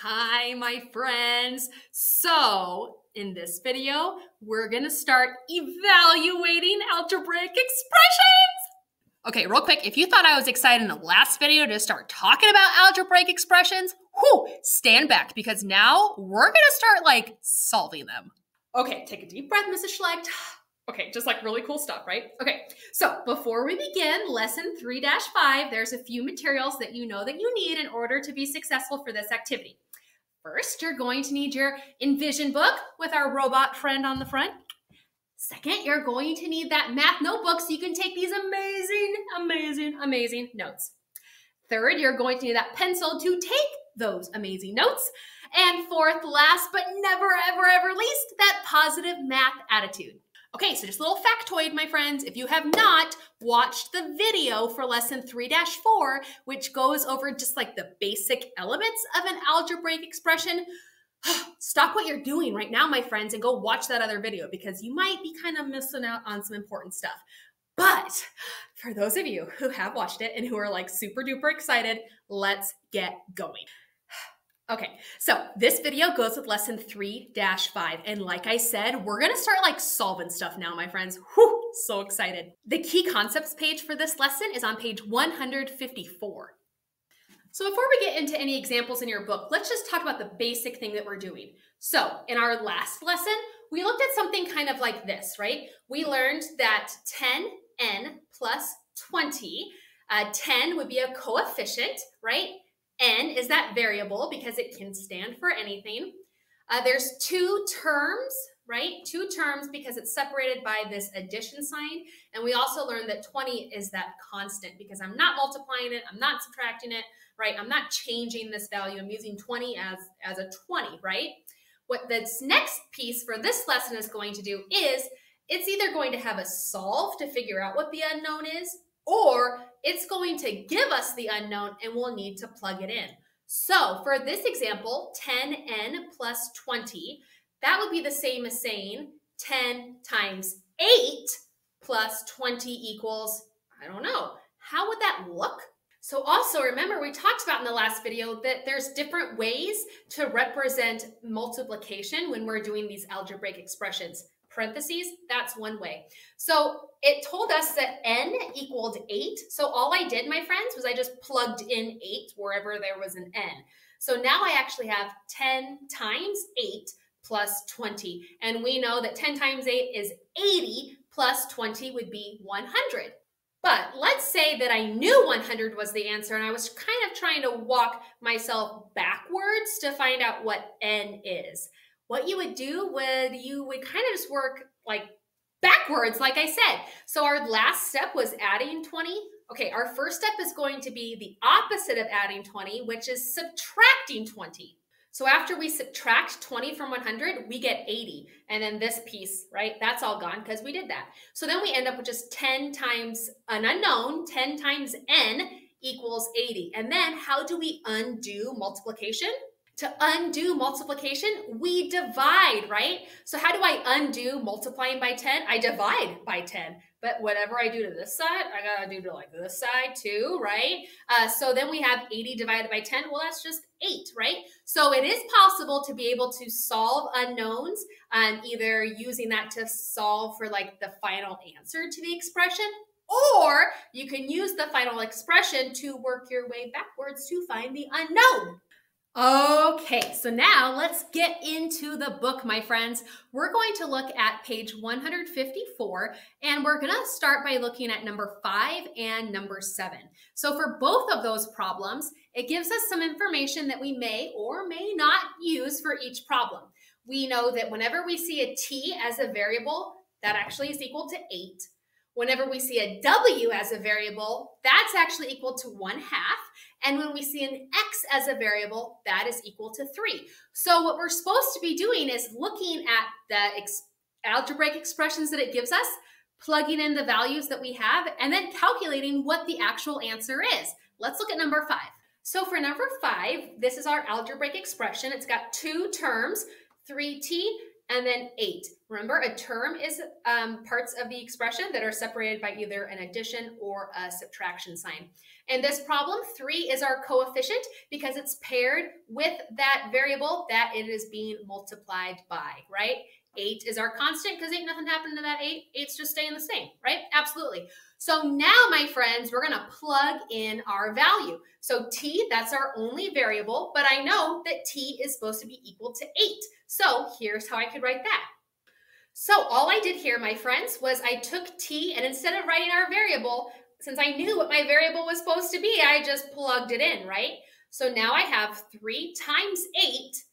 Hi, my friends. So, in this video, we're gonna start evaluating algebraic expressions. Okay, real quick, if you thought I was excited in the last video to start talking about algebraic expressions, stand back because now we're gonna start solving them. Okay, take a deep breath, MrsSchlecht. Okay, just really cool stuff, right? Okay, so before we begin lesson 3-5, there's a few materials that you know that you need in order to be successful for this activity. First, you're going to need your Envision book with our robot friend on the front. Second, you're going to need that math notebook so you can take these amazing notes. Third, you're going to need that pencil to take those amazing notes. And fourth, last but never, ever least, that positive math attitude. Okay, so just a little factoid, my friends. If you have not watched the video for lesson 3-4, which goes over just the basic elements of an algebraic expression, stop what you're doing right now, my friends, and go watch that other video because you might be kind of missing out on some important stuff. But for those of you who have watched it and who are super duper excited, let's get going. Okay, so this video goes with lesson 3-5. And like I said, we're gonna start solving stuff now, my friends. Whew, so excited. The key concepts page for this lesson is on page 154. So before we get into any examples in your book, let's just talk about the basic thing that we're doing. So in our last lesson, we looked at something kind of like this, right? We learned that 10n plus 20, 10 would be a coefficient, right? N is that variable because it can stand for anything. There's two terms, right? Two terms because it's separated by this addition sign. And we also learned that 20 is that constant because I'm not multiplying it, I'm not subtracting it, right? I'm not changing this value. I'm using 20 as a 20, right? What this next piece for this lesson is going to do is it's either going to have us solve to figure out what the unknown is, or it's going to give us the unknown and we'll need to plug it in. So for this example, 10n plus 20, that would be the same as saying 10 times 8 plus 20 equals, I don't know, how would that look? So also remember, we talked about in the last video that there's different ways to represent multiplication when we're doing these algebraic expressions. Parentheses, that's one way. So it told us that n equaled 8. So all I did, my friends, was I just plugged in 8 wherever there was an n. So now I actually have 10 times 8 plus 20. And we know that 10 times 8 is 80 plus 20 would be 100. But let's say that I knew 100 was the answer and I was kind of trying to walk myself backwards to find out what n is. What you would do you would kind of just work backwards, like I said. So our last step was adding 20. Okay, our first step is going to be the opposite of adding 20, which is subtracting 20. So after we subtract 20 from 100, we get 80. And then this piece, right, that's all gone because we did that. So then we end up with just 10 times an unknown, 10 times n equals 80. And then how do we undo multiplication? To undo multiplication, we divide, right? So how do I undo multiplying by 10? I divide by 10. But whatever I do to this side, I gotta do to this side too, right? So then we have 80 divided by 10. Well, that's just 8, right? So it is possible to be able to solve unknowns, either using that to solve for the final answer to the expression, or you can use the final expression to work your way backwards to find the unknown. Okay, so now let's get into the book, my friends. We're going to look at page 154, and we're going to start by looking at number 5 and number 7. So for both of those problems, it gives us some information that we may or may not use for each problem. We know that whenever we see a t as a variable, that actually is equal to 8. Whenever we see a w as a variable, that's actually equal to 1/2. And when we see an x as a variable, that is equal to 3. So what we're supposed to be doing is looking at the algebraic expressions that it gives us, plugging in the values that we have, and then calculating what the actual answer is. Let's look at number 5. So for number 5, this is our algebraic expression. It's got two terms, 3t and then 8. Remember, a term is parts of the expression that are separated by either an addition or a subtraction sign. In this problem, 3 is our coefficient because it's paired with that variable that it is being multiplied by, right? 8 is our constant because ain't nothing happened to that 8. 8's just staying the same, right? Absolutely. So now, my friends, we're going to plug in our value. So t, that's our only variable, but I know that t is supposed to be equal to 8. So here's how I could write that. So all I did here, my friends, was I took t, and instead of writing our variable, since I knew what my variable was supposed to be, I just plugged it in, right? So now I have 3 times 8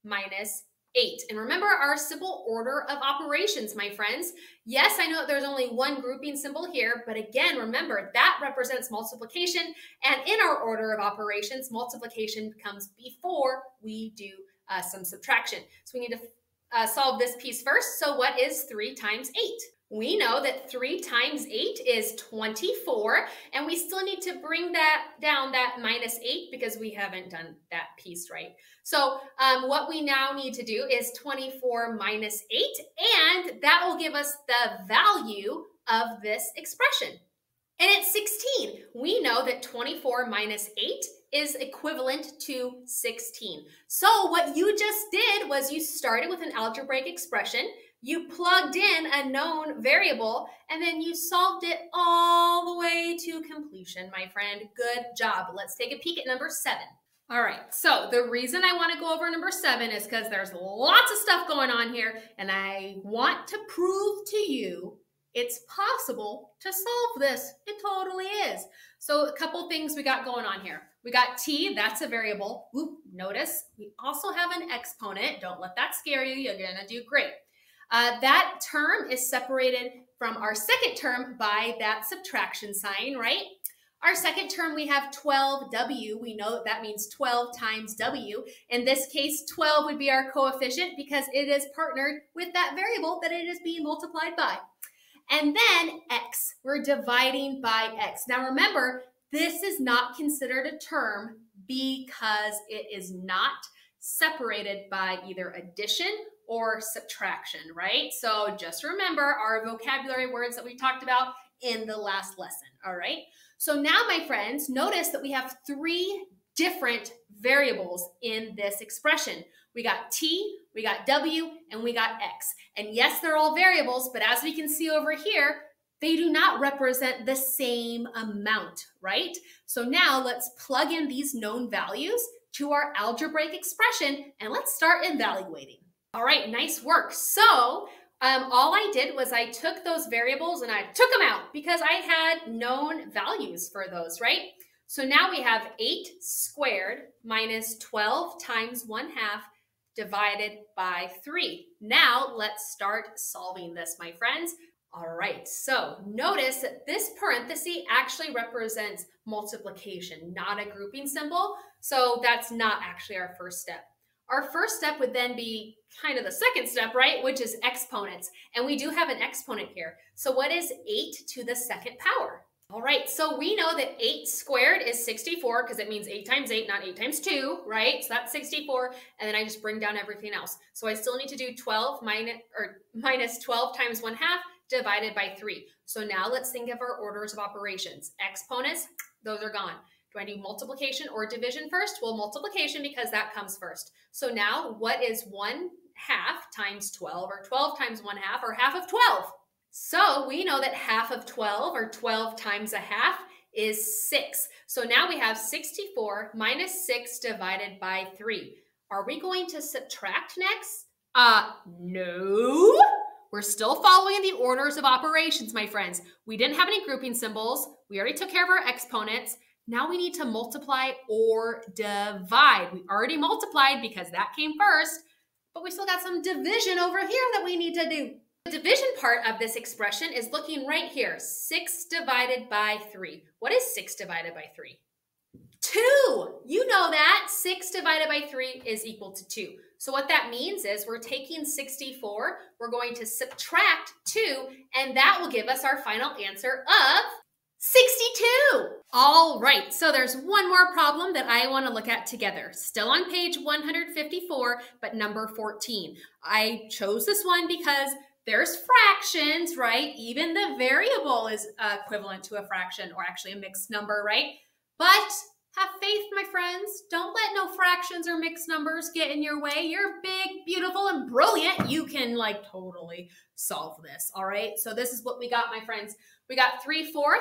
minus 8. And remember our simple order of operations, my friends. Yes, I know that there's only one grouping symbol here, but again, remember that represents multiplication. And in our order of operations, multiplication comes before we do some subtraction. So we need to solve this piece first. So what is 3 times 8? We know that 3 times 8 is 24, and we still need to bring that down, that minus 8, because we haven't done that piece right. So what we now need to do is 24 minus 8, and that will give us the value of this expression. And it's 16. We know that 24 minus 8 is equivalent to 16. So what you just did was you started with an algebraic expression, you plugged in a known variable, and then you solved it all the way to completion, my friend. Good job. Let's take a peek at number 7. All right, so the reason I want to go over number 7 is because there's lots of stuff going on here, and I want to prove to you it's possible to solve this. It totally is. So a couple things we got going on here. We got t, that's a variable. Oop, notice we also have an exponent. Don't let that scare you. You're going to do great. That term is separated from our second term by that subtraction sign, right? Our second term, we have 12w. We know that means 12 times w. In this case, 12 would be our coefficient because it is partnered with that variable that it is being multiplied by. And then x, we're dividing by x. Now remember, this is not considered a term because it is not separated by either addition or subtraction, right? So just remember our vocabulary words that we talked about in the last lesson, all right? So now, my friends, notice that we have 3 different variables in this expression. We got t, we got w, and we got x. And yes, they're all variables, but as we can see over here, they do not represent the same amount, right? So now let's plug in these known values to our algebraic expression, and let's start evaluating. All right, nice work. So all I did was I took those variables and I took them out because I had known values for those, right? So now we have 8 squared minus 12 times 1/2 divided by 3. Now let's start solving this, my friends. All right, so notice that this parenthesis actually represents multiplication, not a grouping symbol. So that's not actually our first step. Our first step would then be kind of the second step, right? Which is exponents. And we do have an exponent here. So what is 8 to the second power? All right, so we know that 8 squared is 64 because it means 8 times 8, not 8 times 2, right? So that's 64, and then I just bring down everything else. So I still need to do 12 minus 12 times 1/2 divided by 3. So now let's think of our orders of operations. Exponents, those are gone. Do I do multiplication or division first? Well, multiplication because that comes first. So now what is 1/2 times 12 or 12 times 1/2 or half of 12? So we know that half of 12 or 12 times 1/2 is 6. So now we have 64 minus 6 divided by 3. Are we going to subtract next? No. We're still following the orders of operations, my friends. We didn't have any grouping symbols. We already took care of our exponents. Now we need to multiply or divide. We already multiplied because that came first, but we still got some division over here that we need to do. The division part of this expression is looking right here. 6 divided by 3. What is 6 divided by 3? 2. You know that. 6 divided by 3 is equal to 2. So what that means is we're taking 64, we're going to subtract 2, and that will give us our final answer of 62. All right, so there's one more problem that I want to look at together. Still on page 154, but number 14. I chose this one because there's fractions, right? Even the variable is equivalent to a fraction, or actually a mixed number, right? But have faith, my friends. Don't let no fractions or mixed numbers get in your way. You're big, beautiful, and brilliant. You can totally solve this, all right? So this is what we got, my friends. We got 3/4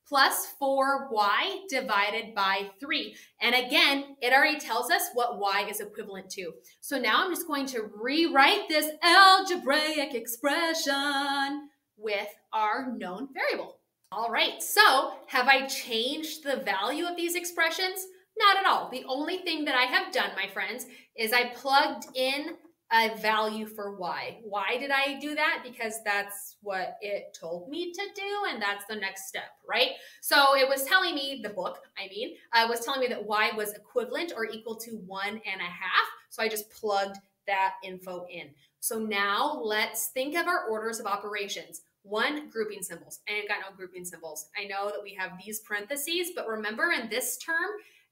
plus 4y divided by 3. And again, it already tells us what y is equivalent to. So now I'm just going to rewrite this algebraic expression with our known variable. All right, so have I changed the value of these expressions? Not at all. The only thing that I have done, my friends, is I plugged in a value for y. Why did I do that? Because that's what it told me to do, and that's the next step, right? So it was telling me, the book, was telling me that y was equivalent or equal to 1.5. So I just plugged that info in. So now let's think of our orders of operations. 1, grouping symbols. I ain't got no grouping symbols. I know that we have these parentheses, but remember in this term,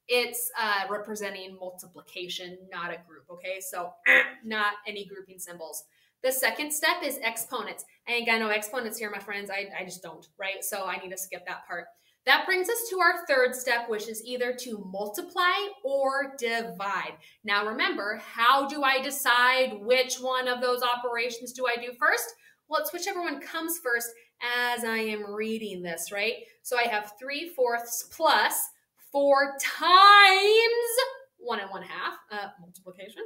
it's representing multiplication, not a group, okay? So not any grouping symbols. The second step is exponents. I ain't got no exponents here, my friends. I just don't, right? So I need to skip that part. That brings us to our third step, which is either to multiply or divide. Now remember, how do I decide which one of those operations do I do first? Well, it's whichever one comes first as I am reading this, right? So I have 3/4 plus 4 times 1.5, multiplication,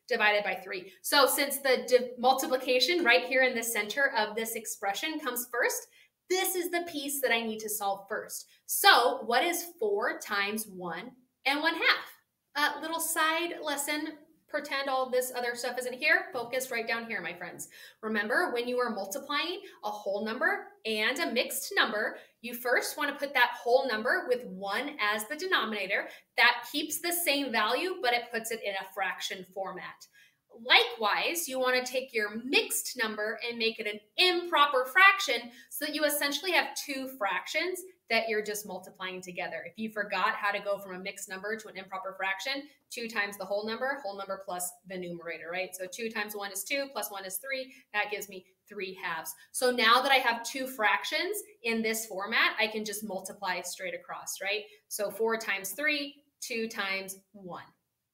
divided by 3. So since the multiplication right here in the center of this expression comes first, this is the piece that I need to solve first. So what is 4 times 1.5? Little side lesson. Pretend all this other stuff isn't here. Focus right down here, my friends. Remember, when you are multiplying a whole number and a mixed number, you first want to put that whole number with 1 as the denominator. That keeps the same value, but it puts it in a fraction format. Likewise, you want to take your mixed number and make it an improper fraction so that you essentially have 2 fractions that you're just multiplying together. If you forgot how to go from a mixed number to an improper fraction, 2 times the whole number plus the numerator, right? So 2 times 1 is 2, plus 1 is 3. That gives me 3/2. So now that I have 2 fractions in this format, I can just multiply straight across, right? So 4 times 3, 2 times 1.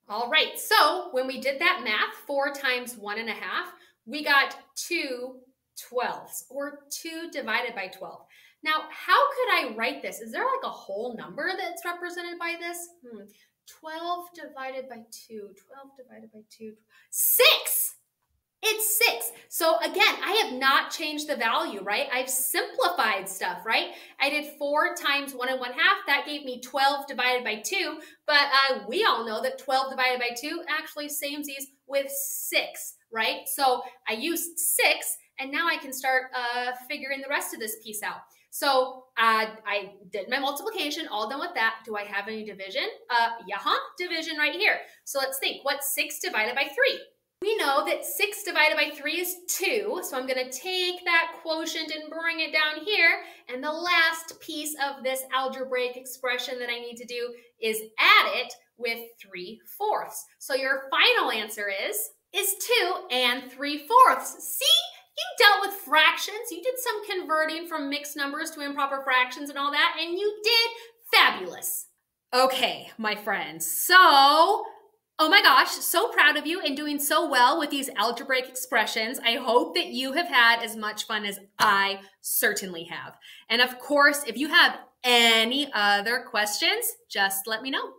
All right, so when we did that math, 4 times 1.5, we got 2 12ths, or 2 divided by 12. Now, how could I write this? Is there a whole number that's represented by this? 12 divided by 2, 12 divided by 2, 6. It's 6. So again, I have not changed the value, right? I've simplified stuff, right? I did 4 times 1.5. That gave me 12 divided by 2. But we all know that 12 divided by 2 actually samesies with 6, right? So I used 6, and now I can start figuring the rest of this piece out. So I did my multiplication, all done with that. Do I have any division? Division right here. So let's think, what's 6 divided by 3? We know that 6 divided by 3 is 2, so I'm going to take that quotient and bring it down here, and the last piece of this algebraic expression that I need to do is add it with 3/4. So your final answer is 2 3/4. See? You dealt with fractions, you did some converting from mixed numbers to improper fractions and all that, and you did fabulous. Okay, my friends, so oh my gosh, so proud of you and doing so well with these algebraic expressions. I hope that you have had as much fun as I certainly have. And of course, if you have any other questions, just let me know.